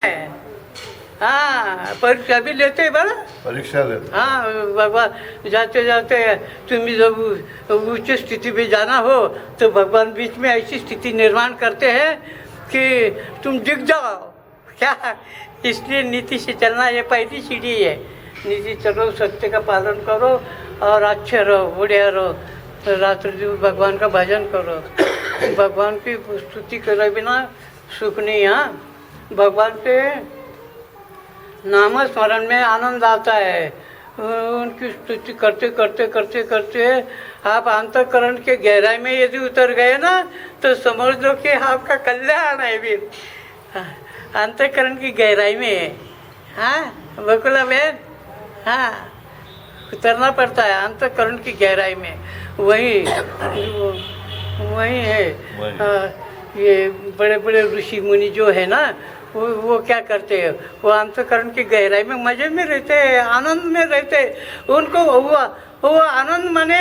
हाँ परीक्षा भी लेते हैं बड़ा। परीक्षा देते हाँ भगवान जाते जाते तुम्हें जब उच्च स्थिति में जाना हो तो भगवान बीच में ऐसी स्थिति निर्माण करते हैं कि तुम दिख जाओ क्या। इसलिए नीति से चलना ये पहली सीढ़ी है। नीति चलो, सत्य का पालन करो और अच्छे रहो, बढ़िया रहो। रात्रि दिन भगवान का भजन करो। भगवान की स्तुति करे बिना सुख नहीं। हाँ भगवान के नाम स्मरण में आनंद आता है। उनकी स्तुति करते करते करते करते आप अंतःकरण के गहराई में यदि उतर गए ना तो समझ लो कि आपका कल्याण है। भी अंतःकरण की गहराई में है। हाँ बकुला बहन, हाँ उतरना पड़ता है अंतःकरण की गहराई में। वही है। ये बड़े बड़े ऋषि मुनि जो है ना वो क्या करते हैं, वो अंतःकरण की गहराई में मजे में रहते हैं, आनंद में रहते हैं। उनको वो आनंद माने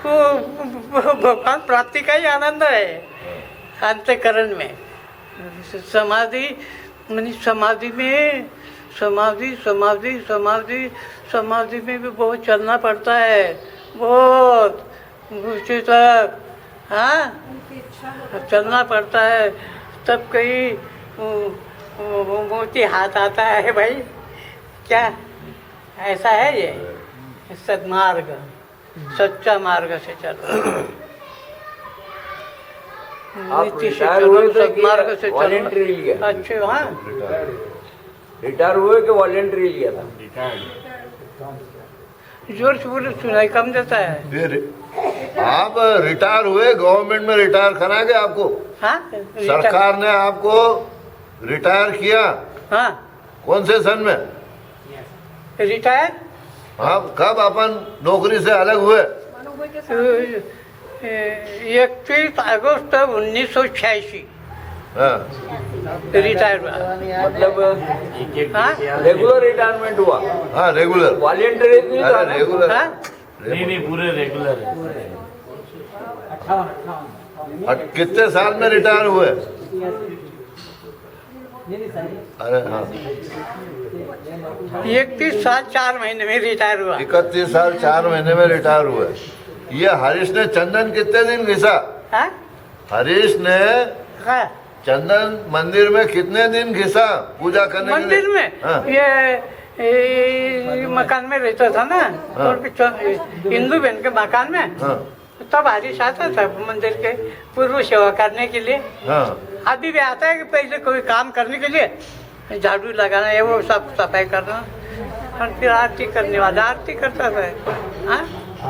वो भगवान प्राप्ति का ही आनंद है अंतःकरण में। समाधि मानी समाधि में भी बहुत चलना पड़ता है, बहुत ऊंचे तक। हाँ चलना पड़ता है तब कहीं मोती हाथ आता है भाई। क्या ऐसा है ये सदमार्ग, सच्चा मार्ग से चलो। नीति से चलो, सदमार्ग से चलो। अच्छे हाँ रिटायर हुए कि वॉलेंट्री लिया था? जोर से बोले सुनाई कम देता है। फिर आप रिटायर हुए, गवर्नमेंट में रिटायर करा गया आपको? हाँ सरकार ने आपको रिटायर किया? हाँ कौन से सन में रिटायर? हाँ कब अपन नौकरी से अलग हुए? 31 अगस्त 1986 हाँ रिटायर हुआ। मतलब हाँ रेगुलर रिटायरमेंट हुआ? हाँ रेगुलर। वॉलेंटरी नहीं था? अरे रेगुलर। हाँ नहीं पूरे रेगुलर है। कितने साल में रिटायर हुए? अरे हाँ 31 साल 4 महीने में रिटायर हुआ। 31 साल 4 महीने में रिटायर हुए। ये हरीश ने चंदन कितने दिन घिसा? हाँ हरीश ने हाँ चंदन मंदिर में कितने दिन घिसा पूजा करने के लिए? मंदिर में हाँ। ये मकान में रहता था ना, हाँ। और हिंदू बहन के मकान में। हाँ तब हरीश आता था मंदिर के पूर्व सेवा करने के लिए। हाँ अभी भी आता है कि पहले कोई काम करने के लिए झाड़ू लगाना है, वो सब सफाई करना और फिर आरती करने वाला आरती करता था। हाँ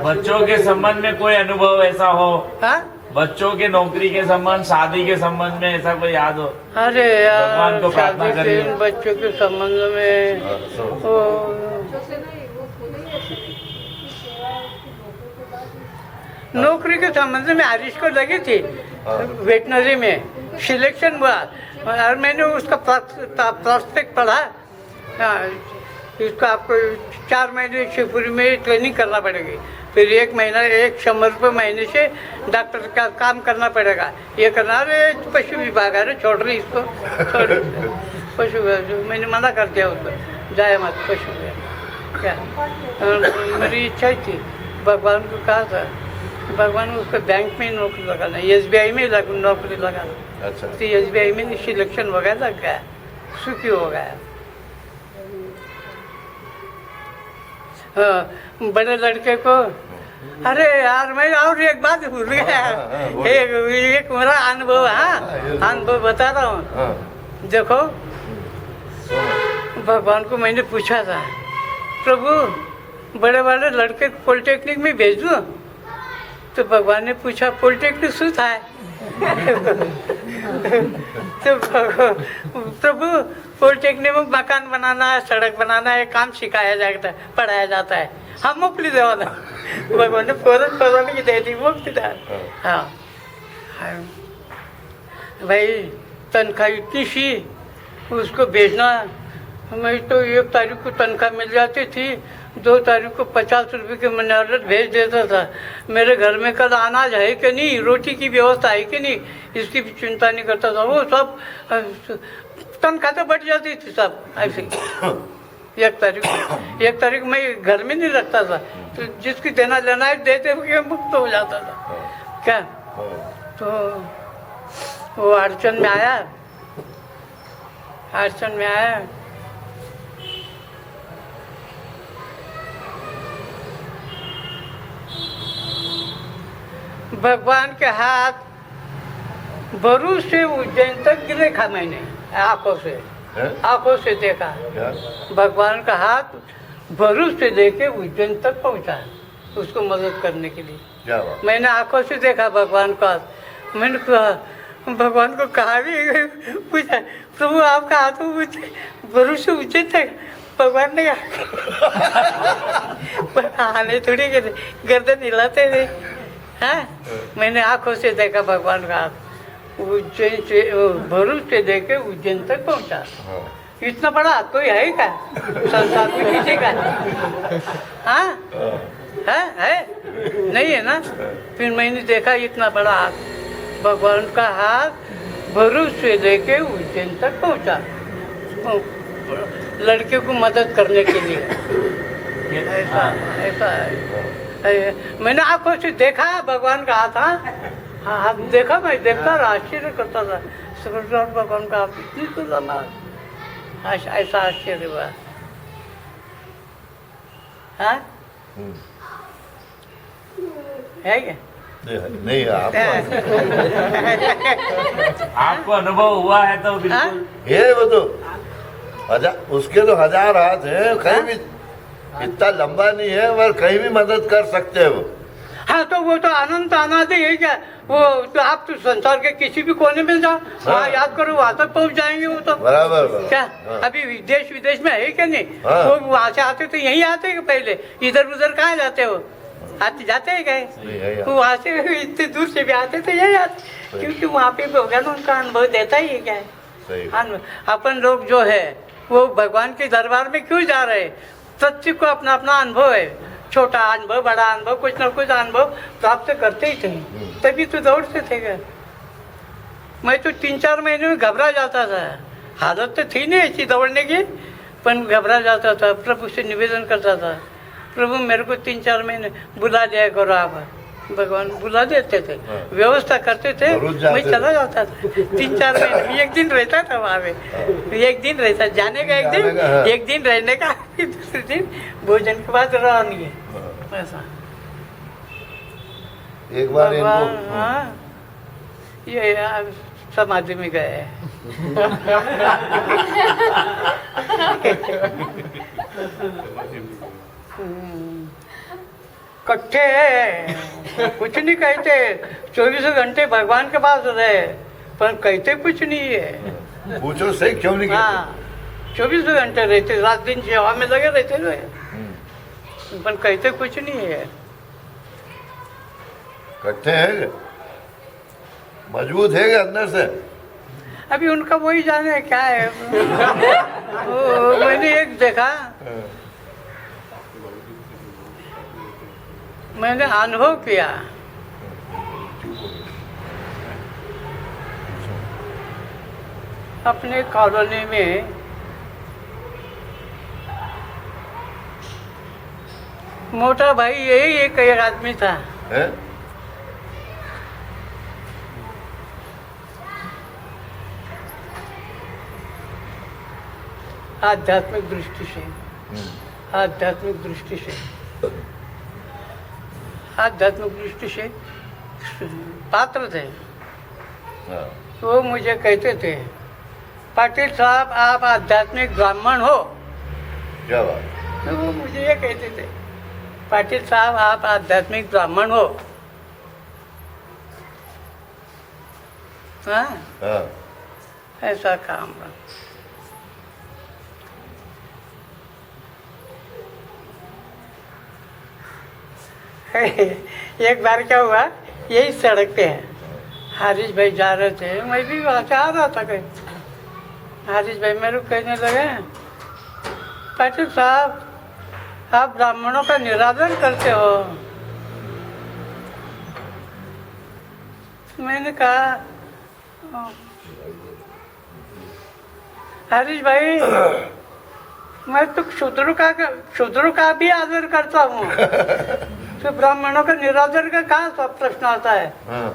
बच्चों के संबंध में कोई अनुभव ऐसा हो? हाँ बच्चों के नौकरी के संबंध, शादी के संबंध में ऐसा कोई याद हो? अरे भगवान यार को प्रार्थना शादी करिए। के बच्चों के संबंध में वो नौकरी के संबंध में हरीश को लगी थी वेटनरी में सिलेक्शन हुआ और मैंने उसका प्रोस्पेक्ट पढ़ा। हाँ इसका आपको 4 महीने शिवपुरी में ट्रेनिंग करना पड़ेगी, फिर 1 महीना 100 रुपये महीने से डॉक्टर का काम करना पड़ेगा। ये करना, अरे पशु विभाग है, छोड़ रही इसको, छोड़ पशु विभाग। मैंने मना कर दिया उसको, जाए मत पशु विभाग। क्या मेरी इच्छा ही थी, भगवान को कहा था, भगवान उसको बैंक में नौकरी लगाना, SBI में नौकरी लगाना। अच्छा तो SBI में सिलेक्शन वगैरह लग गया, सुखी हो गया। हाँ बड़े लड़के को, अरे यार मैं और एक बात भूल गया। एक मेरा अनुभव, हाँ अनुभव बता रहा हूँ। देखो भगवान को मैंने पूछा था, प्रभु बड़े बड़े लड़के को पॉलिटेक्निक में भेज दूँ? तो भगवान ने पूछा पॉलिटेक्निक शू था? तो प्रभु पॉलिटेक्निक में मकान बनाना है, सड़क बनाना है, काम सिखाया जाता है, पढ़ाया जाता है। हम मुक्ति देवाना, भगवान ने फौरन की दे दी मुक्ति दान। हाँ भाई तनख्वाह इतनी सी, उसको भेजना। मैं तो 1 तारीख को तनख्वाह मिल जाती थी, 2 तारीख को 50 रुपये के मनी ऑर्डर भेज देता था। मेरे घर में कल अनाज है कि नहीं, रोटी की व्यवस्था है कि नहीं, इसकी भी चिंता नहीं करता था। वो सब तनख्वाह तो बढ़ जाती थी सब ऐसे ही। 1 तारीख मैं घर में नहीं रखता था, तो जिसकी देना लेना है देते हुए मुक्त हो जाता था क्या। तो वो अड़चन में आया, अड़चन में आया, भगवान के हाथ भरू से उज्जैन तक देखा मैंने आंखों से, आंखों से देखा। क्या? भगवान का हाथ भरूच से लेके उज्जैन तक पहुंचा उसको मदद करने के लिए। क्या बात? मैंने आंखों से देखा भगवान का हाथ। मैंने कहा भगवान को कहा भी, पूछा प्रभु आपका हाथ भरूच से उज्जैन तक। भगवान ने आने थोड़ी गर्दन हिलाते थे। हाँ, मैंने आंखों से देखा भगवान का हाथ उज्जैन से, भरूच से लेके उज्जैन तक पहुंचा। हाँ। इतना बड़ा हाथ कोई है क्या संसार में किसी का? हाँ है नहीं है ना। फिर मैंने देखा इतना बड़ा हाथ, भगवान का हाथ भरूच से लेके उज्जैन तक पहुंचा लड़के को मदद करने के लिए। ऐसा ऐसा है। मैंने आंखों से देखा भगवान का हाथ। हाँ हाथ देखा, मैं देखता रहा, आश्चर्य करता था। समझदार भगवान का हाथ इतनी तो लंबा, ऐसा आश्चर्य हुआ। हाँ है क्या? नहीं आपको अनुभव हुआ है तो बिल्कुल ये वो तो उसके तो 1000 हाथ है, कहीं भी इतना लंबा नहीं है, पर कहीं भी मदद कर सकते हैं वो। हाँ तो वो तो अनंत अनादि है क्या? वो तो आप तो संसार के किसी भी कोने में जाओ, वहाँ याद करो, वहाँ तक पहुँच जाएंगे वो तो। बराबर क्या हाँ। अभी देश विदेश में है क्या नहीं? हाँ। वो वहाँ से आते तो यहीं आते हैं पहले, इधर उधर कहाँ जाते हो? आते जाते हैं नहीं, यही क्या? आते। वहाँ से इतने दूर से भी आते तो यही आते, क्योंकि वहाँ पे भगवान उनका अनुभव देता ही है क्या है। सही। अपन लोग जो है वो भगवान के दरबार में क्यों जा रहे हैं? प्रत्येक को अपना अपना अनुभव है, छोटा अनुभव, बड़ा अनुभव, कुछ न कुछ अनुभव प्राप्त करते ही थे, तभी तो दौड़ते थे क्या। मैं तो 3-4 महीने में घबरा जाता था, हालत तो थी नहीं ऐसी दौड़ने की, पर घबरा जाता था। प्रभु से निवेदन करता था, प्रभु मेरे को 3-4 महीने बुला दिया करो आप। भगवान बुला देते थे, व्यवस्था करते थे, मैं चला जाता था 3-4 महीने। एक दिन रहता था वहाँ पे, एक दिन रहता, जाने का एक दिन रहने का, दूसरे दिन भोजन के बाद रहनी है। ऐसा एक बार भगवान, इनको हाँ ये यार समाधि में गए। कट्ठे कुछ नहीं कहते, 24 घंटे भगवान के पास रहे, पर कहते कुछ नहीं है। पूछो सही क्यों नहीं कहते? हाँ 24 घंटे रहते, रात दिन सेवा में लगे रहते थे, पर कहते कुछ नहीं है। कट्ठे हैं क्या? मजबूत है क्या अंदर से? अभी उनका वही जाने क्या है। मैंने एक देखा, मैंने अनुभव किया। अपने कॉलोनी में मोटा भाई यही एक आदमी था। है? आध्यात्मिक दृष्टि से, आध्यात्मिक दृष्टि से, आध्यात्मिक दृष्टि से पात्र थे। हाँ। वो मुझे कहते थे, पाटिल साहब आप आध्यात्मिक ब्राह्मण हो। क्या बात? तो वो मुझे ये कहते थे, पाटिल साहब आप आध्यात्मिक ब्राह्मण हो। हाँ हाँ। ऐसा काम रहा। एक बार क्या हुआ, यही सड़क पे है, हारिस भाई जा रहे थे, मैं भी वहाँ से आ रहा था कहीं। हारिस भाई मेरे को कहने लगे, पाटिल साहब आप ब्राह्मणों का निरादर करते हो। मैंने कहा हरीश भाई, मैं तो शूद्रों का भी आदर करता हूँ, तो ब्राह्मणों का निरादर का कहाँ सब प्रश्न आता है। हाँ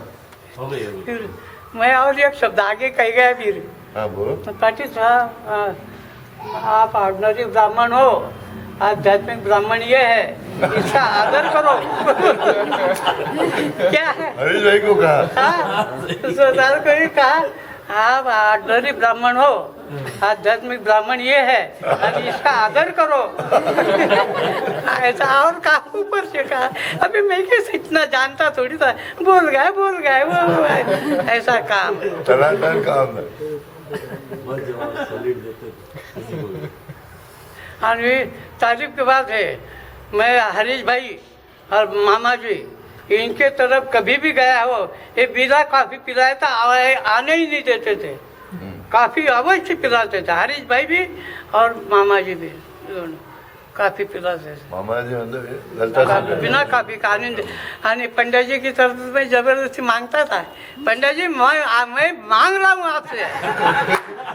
हो गई फिर मैं और एक शब्द आगे कह गया फिर, हाँ बोलो। पाटिल साहब, आप ऑर्डिनरी ब्राह्मण हो, आध्यात्मिक ब्राह्मण ये है, इसका आदर करो। क्या है, हरीश भाई को कहा। सरदार को ही कहा, आप ऑर्डिनरी ब्राह्मण हो, आध्यात्मिक ब्राह्मण ये है, और इसका आदर करो। ऐसा और कहा, ऊपर से कहा। अभी मैं कैसे इतना जानता थोड़ी था, बोल गए वो ऐसा काम है। टनाटन काम है। और ये तारीफ की बात है, मैं हरीश भाई और मामा जी इनके तरफ कभी भी गया हो, ये बिना कॉफी पिलाया था, आने ही नहीं देते थे। काफ़ी अवश्य पिलाते थे, हरीश भाई भी और मामा जी भी, दोनों काफ़ी पिलाते थे। मामा जी मतलब गलता बिना काफी का आनंद। पंडित जी की तरफ में जबरदस्ती मांगता था, पंडित जी मैं मांग रहा हूँ आपसे।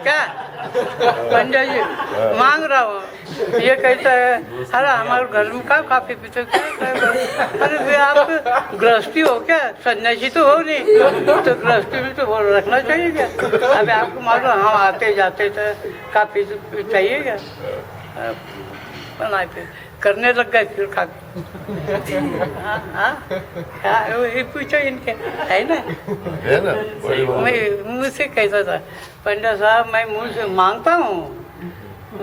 क्या पंडित जी मांग रहा हूँ, ये कहता है, अरे हमारे घर में का काफी पीते थे। अरे वे आप गृहस्थी हो क्या, सन्यासी तो हो नहीं, तो गृहस्थी में तो रखना चाहिए क्या। अभी आपको मालूम, हम आते जाते थे, काफी चाहिए क्या, बनाए फिर करने लग गए, फिर खा। ये पूछो इनके, है ना। है ना, बड़ी बात। मैं मुझसे कहता था, पंडित साहब मैं मुँह से मांगता हूँ,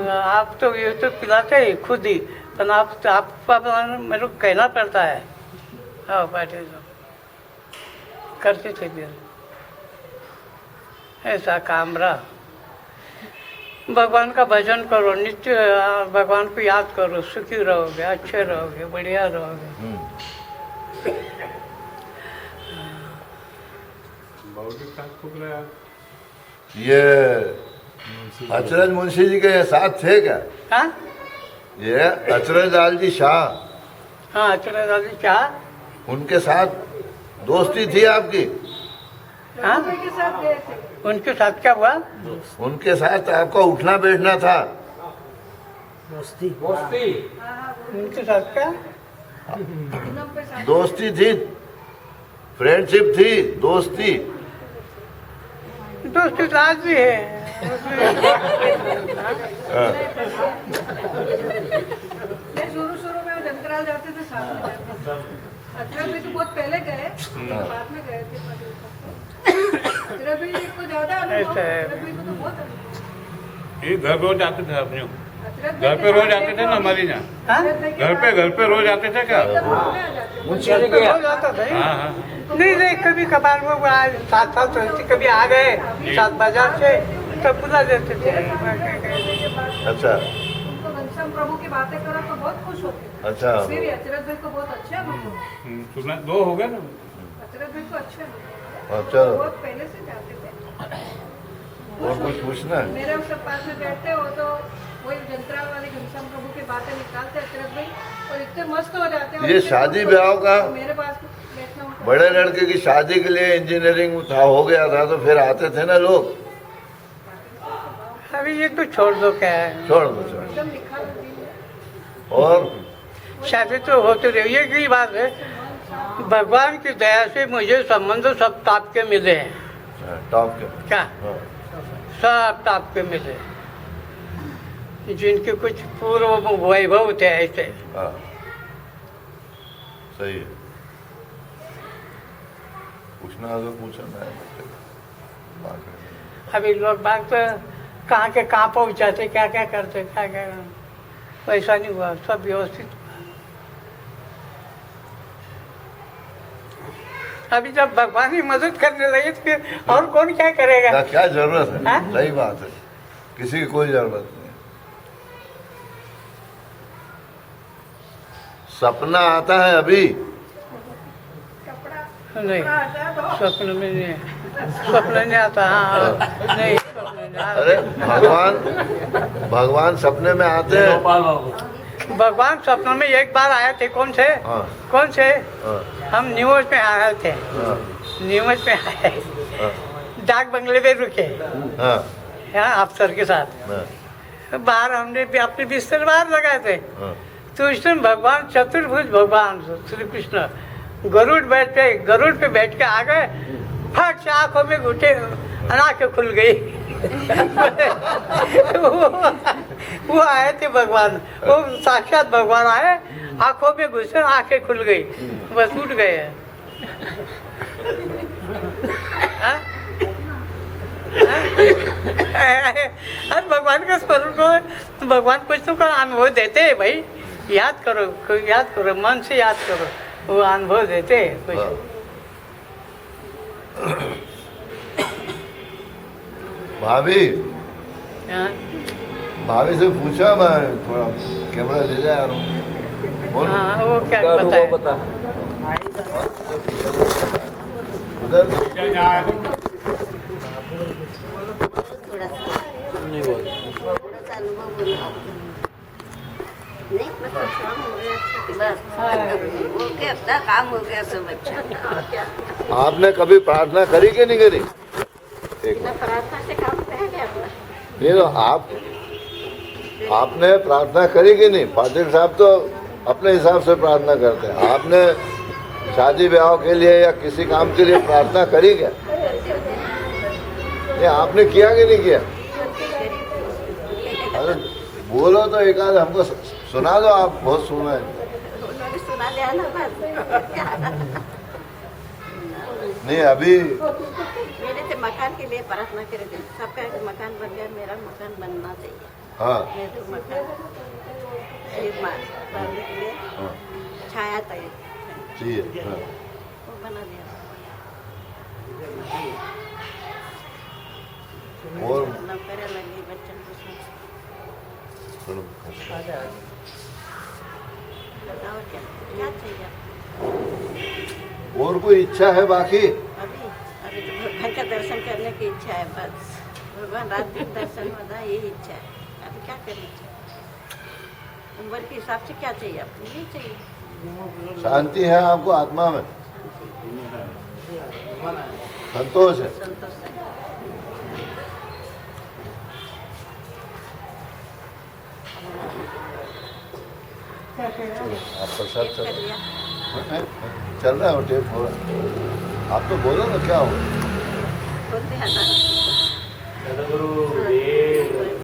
आप तो ये तो पिलाते ही खुद ही, पर आप मेरे को कहना पड़ता है। हाँ पाटिल साहब करते थे फिर, ऐसा काम रहा। भगवान का भजन करो, नित्य भगवान को याद करो, सुखी रहोगे, अच्छे रहोगे, बढ़िया रहोगे। ये अचरज मुंशी जी के साथ थे क्या? हाँ ये अचरज लाल जी शाह, हाँ, चलो दादी क्या, उनके साथ दोस्ती थी आपकी? हाँ उनके साथ क्या हुआ? उनके साथ आपका उठना बैठना था? उनके साथ क्या? दोस्ती थी, फ्रेंडशिप थी, दोस्ती। दोस्ती तो आज भी है। शुरू में जंतराल जाते थे, साथ में जाते थे। अचरज भी तो बहुत पहले गए, बाद में गए थे। अचरज भी को ज्यादा अनुभव, अचरज भी को तो बहुत अनुभव। ये घर रोज आते थे अपने, अचरज घर पे रोज आते थे ना हमारी यहाँ, हाँ? घर पे रोज आते थे क्या? मुंशी जी के हो जाता था। हाँ हाँ नहीं कभी कभार वो साथ साथ रहते, कभी आ गए सात बाजार से तब बुला देते थे। अच्छा उनको घनश्याम प्रभु की बातें करो तो बहुत खुश होते। अच्छा। इसलिए भी अचरज भाई को बहुत अच्छे अनुभव, सुना, 2 हो गए ना। अचरज भाई को अच्छे अनुभव, अच्छा, बहुत पहले से जाते थे। और कुछ पूछना है? मेरे उस पास में बैठते हो तो वही जंतराल वाले घनश्याम प्रभु की बातें निकालते अचरज भाई, और इतने मस्त हो जाते हैं। ये शादी ब्याह का मेरे पास बैठना उनको बड़े लड़के की शादी के लिए इंजीनियरिंग था, हो गया था, तो फिर आते थे ना लोग। अभी ये तो छोड़ दो, क्या है, छोड़ दो छोड़ दो। एकदम लिखा हुआ है। और शादी तो होती रही। ये की बात है, भगवान की दया से मुझे संबंध सब ताप के मिले हैं। टॉप के क्या हाँ, सब ताप के मिले, जिनके कुछ पूर्व वैभव थे ऐसे। हाँ, सही है। पूछना अगर पूछा मैं अभी लोग बात तो कहाँ के कहाँ पहुँचाते, क्या क्या करते, क्या क्या, वैसा नहीं हुआ, सब व्यवस्थित हुआ। अभी जब भगवान ही मदद करने लगे तो फिर और कौन क्या करेगा। क्या जरूरत है? हाँ? सही बात है, किसी की कोई जरूरत नहीं। सपना आता है अभी? नहीं, स्वप्न में नहीं, स्वप्न नहीं आता। हाँ नहीं, स्वप्न नहीं आता। अरे भगवान सपने में आते हैं। गोपाल बाबू भगवान सपनों में एक बार आए थे। कौन से? हाँ, कौन से? हाँ, हम न्यूज में आए थे, हाँ, न्यूज में आए, हाँ, डाक बंगले पे रुके, हाँ, यहाँ अफसर के साथ हाँ, बाहर हमने भी अपने बिस्तर बाहर लगाए थे। हाँ, तो इस दिन भगवान चतुर्भुज भगवान श्री कृष्ण गरुड़ पे बैठ के आ गए, फट से आंखों में घुटे, आंखें खुल गई। वो आए थे भगवान, वो साक्षात भगवान आए, आंखों में घुसे, आंखें खुल गई, बस उठ गए। हाँ? अरे भगवान का स्वरूप को भगवान कुछ तो का अनुभव देते हैं भाई, याद करो, मन से याद करो, वो अनुभव देते हैं कुछ। हाँ। भाभी हाँ? भाभी से पूछा, मैं थोड़ा कैमरा ले जाए यार, बोल हाँ, वो क्या उसका बताए? अनुभव बता। उधर नहीं बोल। थोड़ा सा अनुभव बोलो आपको। नहीं मतलब काम हो गया बस हो गया, अपना काम हो गया सब अच्छा। आपने कभी प्रार्थना करी कि नहीं करी? एक बिना प्रार्थना से काम रह गया अपना। नहीं तो आपने प्रार्थना करी कि नहीं? पाटिल साहब तो अपने हिसाब से प्रार्थना करते हैं, आपने शादी ब्याह के लिए या किसी काम के लिए प्रार्थना करी क्या? ये आपने किया कि नहीं किया? अरे बोलो तो एक आध हमको सुना दो, आप बहुत सुना है। उन्होंने सुना दिया ना बस। नहीं अभी मेरे से मकान के लिए प्रार्थना करे थे, सबका एक मकान बन गया, मेरा मकान बनना चाहिए। हाँ मेरे तो मकान बनने के लिए हाँ, छाया चाहिए, चाहिए हाँ। वो बना दिया। और नौकरी लगी बच्चों को सब। चलो, बताओ क्या क्या चाहिए आपको? और कोई इच्छा है बाकी? अभी अभी तो भगवान का दर्शन करने की इच्छा है बस। भगवान रात दिन दर्शन होना यही इच्छा है। अभी क्या करनी चाहिए? उम्र के हिसाब से क्या चाहिए आपको? यही चाहिए, शांति है आपको आत्मा में, संतोष है। संतोष है। आप प्रसाद कर चल लिया चल रहा है, वो टेप हो रहा है। आप तो बोलो ना क्या हो? बोलते हैं ना